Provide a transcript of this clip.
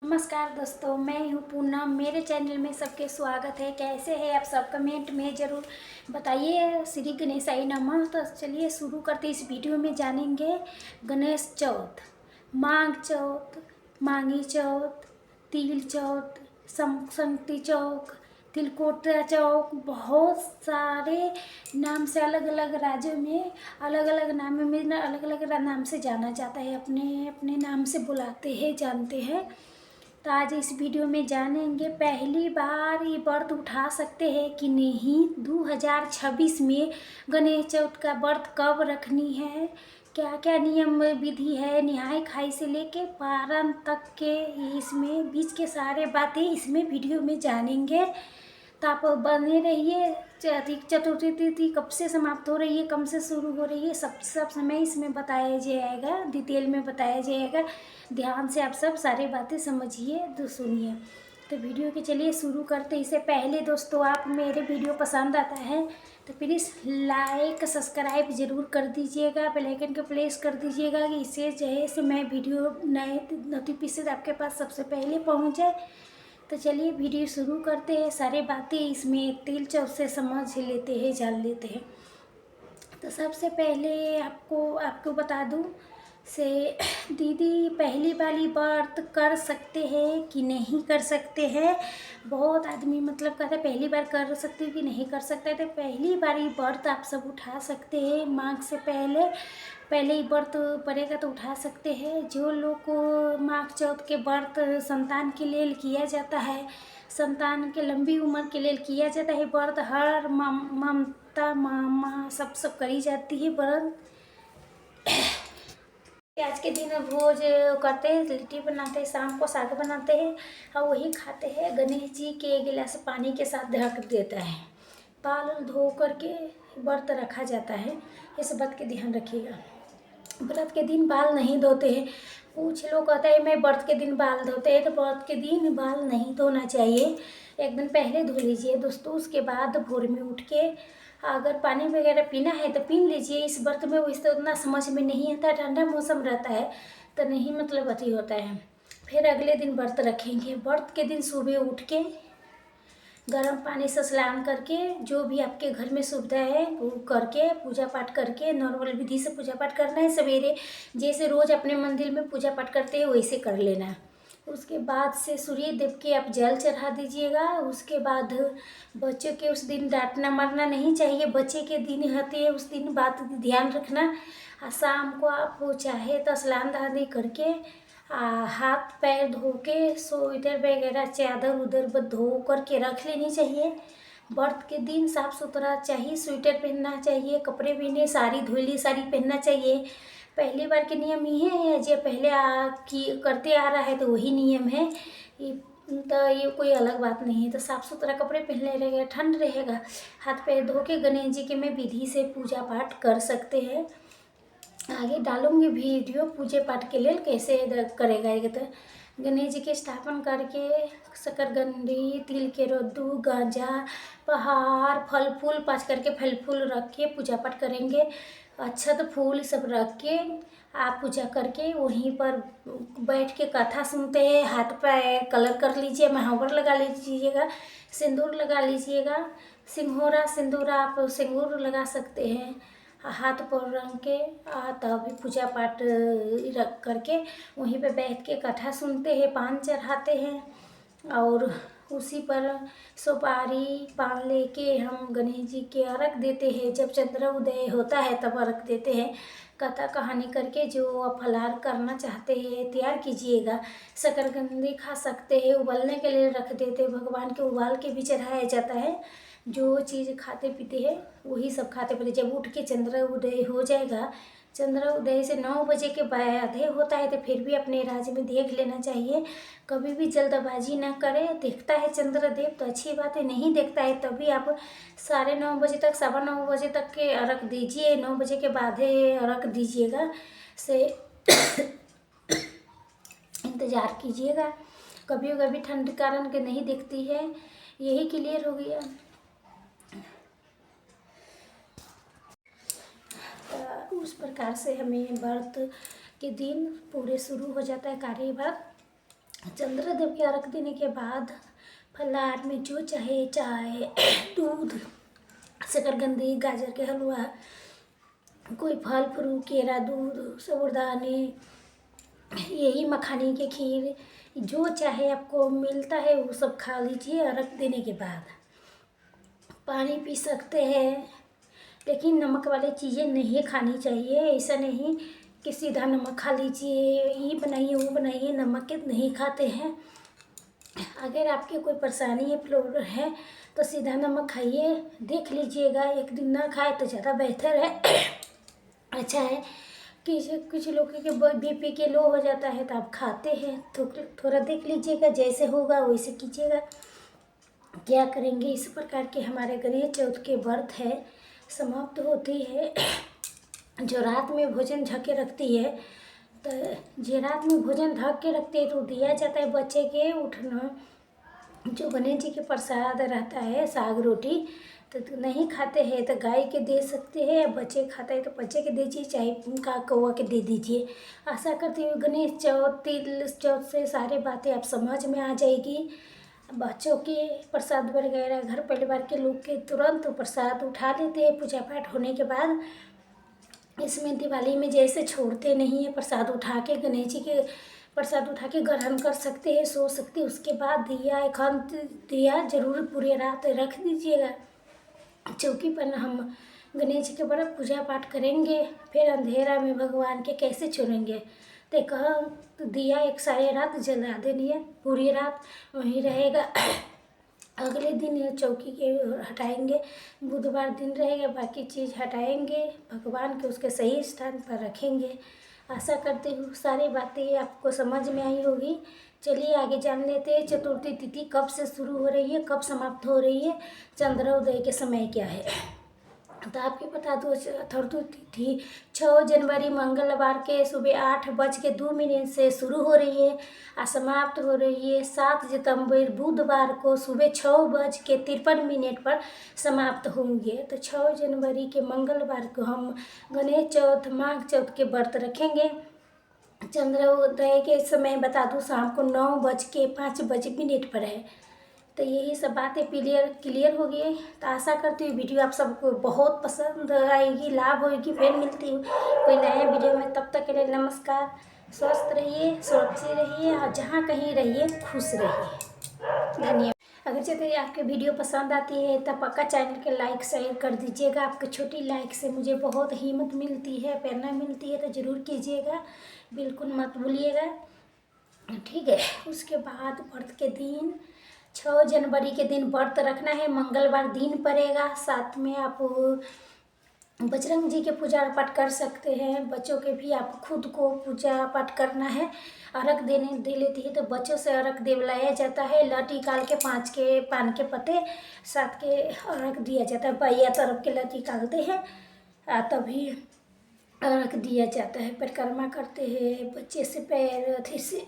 नमस्कार दोस्तों, मैं हूँ पूनम। मेरे चैनल में सबके स्वागत है। कैसे हैं आप सब? कमेंट में ज़रूर बताइए। श्री गणेशाय नमः। तो चलिए शुरू करते। इस वीडियो में जानेंगे गणेश चौथ, माघ चौथ, माघी चौथ, तिल चौथ, संक्रांति चौथ, तिलकोटा चौथ। बहुत सारे नाम से अलग अलग राज्यों में अलग अलग नाम में अलग अलग नाम से जाना जाता है। अपने अपने नाम से बुलाते हैं, जानते हैं। तो आज इस वीडियो में जानेंगे पहली बार ये व्रत उठा सकते हैं कि नहीं, 2026 में गणेश चौथ का व्रत कब रखनी है, क्या क्या नियम विधि है, निहाय खाई से लेके पारण तक के इसमें बीच के सारे बातें इसमें वीडियो में जानेंगे। तो आप बने रहिए। चतुर्थी तिथि कब से समाप्त हो रही है, कब से शुरू हो रही है, सब समय इसमें बताया जाएगा, डिटेल में बताया जाएगा। ध्यान से आप सब सारी बातें समझिए तो सुनिए। तो वीडियो के चलिए शुरू करते। इससे पहले दोस्तों, आप मेरे वीडियो पसंद आता है तो प्लीज़ लाइक सब्सक्राइब ज़रूर कर दीजिएगा, बेल आइकन को प्रेस कर दीजिएगा कि इससे जैसे मैं वीडियो नए नोटिफिकेशन आपके पास सबसे पहले पहुंच जाए। तो चलिए वीडियो शुरू करते हैं। सारी बातें इसमें तिल चौथ से समझ लेते हैं, जान लेते हैं। तो सबसे पहले आपको बता दूं से दीदी, पहली वाली व्रत कर सकते हैं कि नहीं कर सकते हैं। बहुत आदमी मतलब कहते हैं पहली बार कर सकते हैं कि नहीं कर सकते। तो पहली बारी व्रत आप सब उठा सकते हैं। माघ से पहले पहले ही व्रत पड़ेगा तो उठा सकते हैं। जो लोग को माघ चौथ के व्रत संतान के लिए किया जाता है, संतान के लंबी उम्र के लिए किया जाता है व्रत, हर ममता मामा सब करी जाती है व्रत। आज के दिन भोज करते हैं, लिट्टी बनाते हैं, शाम को साग बनाते हैं और वही खाते हैं। गणेश जी के गिलास पानी के साथ ढक देता है। बाल धो करके व्रत रखा जाता है। इस बात के ध्यान रखिएगा। व्रत के दिन बाल नहीं धोते हैं। कुछ लोग कहते हैं मैं व्रत के दिन बाल धोते हैं, तो व्रत के दिन बाल नहीं धोना चाहिए। एक दिन पहले धो लीजिए दोस्तों। उसके बाद भोर में उठ के अगर पानी वगैरह पीना है तो पी लीजिए। इस व्रत में वैसे तो उतना समझ में नहीं आता, ठंडा मौसम रहता है तो नहीं मतलब अति होता है। फिर अगले दिन व्रत रखेंगे। व्रत के दिन सुबह उठ के गर्म पानी से स्नान करके, जो भी आपके घर में सुविधा है वो करके, पूजा पाठ करके, नॉर्मल विधि से पूजा पाठ करना है। सवेरे जैसे रोज़ अपने मंदिर में पूजा पाठ करते हैं वैसे कर लेना है। उसके बाद से सूर्य देव के आप जल चढ़ा दीजिएगा। उसके बाद बच्चों के उस दिन डांटना मारना नहीं चाहिए। बच्चे के दिन होते हैं, उस दिन बात ध्यान रखना। शाम को आप चाहे तो स्नान दानी करके हाथ पैर धो के स्वेटर वगैरह चादर उधर धो करके रख लेनी चाहिए। व्रत के दिन साफ सुथरा चाहिए, स्वेटर पहनना चाहिए, कपड़े पहने, साड़ी धुली साड़ी पहनना चाहिए। पहली बार के नियम ये है, जो पहले करते आ रहा है तो वही नियम है। ये कोई अलग बात नहीं है। तो साफ सुथरा कपड़े पहनने रहेगा, ठंड रहेगा। हाथ पैर धो के गणेश जी के में विधि से पूजा पाठ कर सकते हैं। आगे डालूंगी वीडियो पूजा पाठ के लिए कैसे करेगा। एक तो गणेश जी के स्थापन करके शकरकंदी, तिल के लड्डू, गांजा, पहाड़, फल फूल 5 करके फल फूल रख के पूजा पाठ करेंगे। अक्षत फूल सब रख के आप पूजा करके वहीं पर बैठ के कथा सुनते हैं। हाथ पैर कलर कर लीजिए, महावर लगा लीजिएगा, सिंदूर लगा लीजिएगा। सिंहोरा सिंदूर आप सिंदूर लगा सकते हैं हाथ पर रंग के। तभी पूजा पाठ रख करके वहीं पे बैठ के कथा सुनते हैं, पान चढ़ाते हैं और उसी पर सुपारी पान लेके हम गणेश जी के अर्घ देते हैं। जब चंद्र उदय होता है तब अर्घ देते हैं। कथा कहानी करके जो आप फलाहार करना चाहते हैं तैयार कीजिएगा। शकरकंदी खा सकते हैं, उबलने के लिए रख देते हैं, भगवान के उबाल के भी चढ़ाया जाता है। जो चीज़ खाते पीते हैं वही सब खाते पीते। जब उठ के चंद्र उदय हो जाएगा, चंद्र उदय से 9 बजे के बाद होता है तो फिर भी अपने राज्य में देख लेना चाहिए। कभी भी जल्दबाजी ना करें। देखता है चंद्रदेव तो अच्छी बात है, नहीं देखता है तभी आप 9:30 बजे तक, 9:15 बजे तक के अर्घ दीजिए। 9 बजे के बाद अर्घ दीजिएगा से इंतज़ार कीजिएगा। कभी कभी ठंड के कारण के नहीं दिखती है। यही क्लियर हो गया। उस प्रकार से हमें व्रत के दिन पूरे शुरू हो जाता है कार्य व्रत। चंद्रदेव के अर्घ देने के बाद फलाहार में जो चाहे, चाय, दूध, शकरकंदी, गाजर के हलवा, कोई फल फ्रूट, केरा, दूध, साबूदाने, यही मखानी की खीर, जो चाहे आपको मिलता है वो सब खा लीजिए अर्घ देने के बाद। पानी पी सकते हैं, लेकिन नमक वाली चीज़ें नहीं खानी चाहिए। ऐसा नहीं कि सीधा नमक खा लीजिए, ये बनाइए वो बनाइए, नमक के नहीं खाते हैं। अगर आपके कोई परेशानी है, फ्लोर है, तो सीधा नमक खाइए। देख लीजिएगा, एक दिन ना खाए तो ज़्यादा बेहतर है। अच्छा है कि कुछ लोग के बीपी के लो हो जाता है तो आप खाते हैं, तो थोड़ा देख लीजिएगा, जैसे होगा वैसे कीजिएगा। क्या करेंगे, इस प्रकार के हमारे गणेश चौथ के व्रत है समाप्त होती है। जो रात में भोजन ढक के रखती है, तो जो रात में भोजन ढक के रखते हैं तो दिया जाता है बच्चे के उठना। जो गणेश जी के प्रसाद रहता है साग रोटी, तो नहीं खाते हैं तो गाय के दे सकते हैं, या बच्चे खाते हैं तो बच्चे के दीजिए, चाहे उनका कौवा के दे दीजिए। आशा करती हूँ गणेश चौथ, तिल चौथ से सारी बातें आप समझ में आ जाएगी। बच्चों के प्रसाद वगैरह घर परिवार के लोग के तुरंत प्रसाद उठा लेते हैं पूजा पाठ होने के बाद। इसमें दिवाली में जैसे छोड़ते नहीं है, प्रसाद उठा के गणेश जी के प्रसाद उठा के ग्रहण कर सकते हैं, सो सकते हैं। उसके बाद दिया एकांत दिया जरूर पूरी रात रख दीजिएगा चौकी पर। हम गणेश जी के बड़ा पूजा पाठ करेंगे, फिर अंधेरा में भगवान के कैसे छोड़ेंगे। तो कहा तो दिया एक सारी रात जला देनी है, पूरी रात वहीं रहेगा। अगले दिन ये चौकी के हटाएंगे, बुधवार दिन रहेगा, बाकी चीज़ हटाएंगे, भगवान के उसके सही स्थान पर रखेंगे। आशा करती हूँ सारी बातें आपको समझ में आई होगी। चलिए आगे जान लेते हैं चतुर्थी तिथि कब से शुरू हो रही है, कब समाप्त हो रही है, चंद्रोदय के समय क्या है। तो आपको बता दो चतुर्थी तिथि 6 जनवरी मंगलवार के सुबह 8:02 से शुरू हो रही है और समाप्त हो रही है 7 सितंबर बुधवार को सुबह 6:53 पर समाप्त होंगे। तो 6 जनवरी के मंगलवार को हम गणेश चौथ माघ चौथ के व्रत रखेंगे। चंद्रोदय के समय बता दूँ शाम को 9:05 पर है। तो यही सब बातें क्लियर हो गई। तो आशा करती हूँ वीडियो आप सबको बहुत पसंद आएगी, लाभ होगी। फिर मिलती हूँ कोई नए वीडियो में, तब तक के लिए नमस्कार। स्वस्थ रहिए, सुरक्षित रहिए और जहाँ कहीं रहिए खुश रहिए। धन्यवाद। अगर यदि आपके वीडियो पसंद आती है तब पक्का चैनल के लाइक शेयर कर दीजिएगा। आपके छोटी लाइक से मुझे बहुत हिम्मत मिलती है, प्रेरणा मिलती है, तो ज़रूर कीजिएगा, बिल्कुल मत भूलिएगा, ठीक है। उसके बाद व्रत के दिन 6 जनवरी के दिन व्रत रखना है, मंगलवार दिन पड़ेगा। साथ में आप बजरंग जी के पूजा पाठ कर सकते हैं, बच्चों के भी आप खुद को पूजा पाठ करना है। अर्घ दे लेती है तो बच्चों से अर्घ दिलाया जाता है, लट निकाल के 5 के पान के पत्ते 7 के अर्घ दिया जाता है। भैया तरफ के लट निकालते हैं तभी अर्घ दिया जाता है। परिक्रमा करते हैं, बच्चे से पैर अथी से